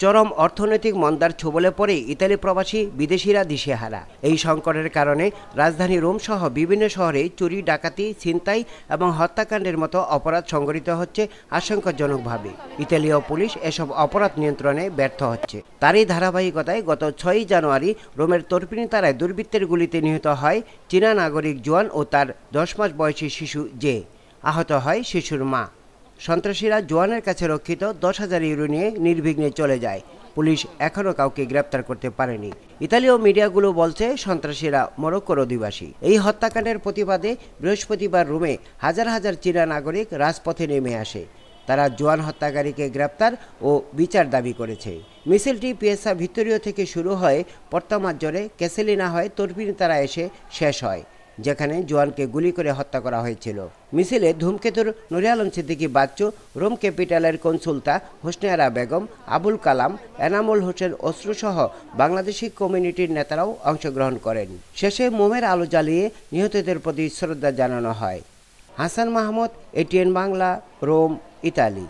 চরম অর্থনৈতিক মন্দার ছোবলে পড়ে ইতালি প্রবাসী বিদেশিরা দিশেহারা। এই সংকটের কারণে রাজধানী রোম সহ বিভিন্ন শহরে চুরি, ডাকাতি, ছিনতাই এবং হত্যাকাণ্ডের মতো অপরাধ সংঘটিত হচ্ছে আশঙ্কাজনকভাবে। ইতালীয় পুলিশ এসব অপরাধ নিয়ন্ত্রণে ব্যর্থ হচ্ছে। তারই ধারাবাহিকতায় গত 6 জানুয়ারি রোমের তর্পিনিতারায় দুর্বৃত্তের গুলিতে নিহত হয় চীনা নাগরিক জোয়ান ও তার 10 মাস বয়সী শিশু জে। আহত হয় শিশুর মা। সন্ত্রাসীরা জোয়ানের কাছে রক্ষিত 10,000 ইউরো নিয়ে নির্বিঘ্নে চলে যায়। পুলিশ এখনও কাউকে গ্রেপ্তার করতে পারেনি। ইতালীয় মিডিয়াগুলো বলছে সন্ত্রাসীরা মরক্কোর অধিবাসী। এই হত্যাকাণ্ডের প্রতিবাদে বৃহস্পতিবার রোমে হাজার হাজার চীনা নাগরিক রাজপথে নেমে আসে। তারা জোয়ান হত্যাকারীকে গ্রেপ্তার ও বিচার দাবি করেছে। মিছিলটি পিয়েসা ভিত্তোরিও থেকে শুরু হয়ে পর্তামাজ্জোরে ক্যাসেলিনা হয়ে তর্পিনিতারা এসে শেষ হয়, যেখানে জোয়ানকে গুলি করে হত্যা করা হয়েছিল। মিছিলে ধূমকেতুর নুরে আলম সিদ্দিকী বাচ্চু, রোম ক্যাপিটালের কনসুলতা হোসনে আরা বেগম, আবুল কালাম, এনামুল হোসেন অশ্রুসহ বাংলাদেশি কমিউনিটির নেতারাও অংশগ্রহণ করেন। শেষে মোমের আলো জ্বালিয়ে নিহতদের প্রতি শ্রদ্ধা জানানো হয়। Hasan Mahmud, ATN Bangla, Rome, Italy.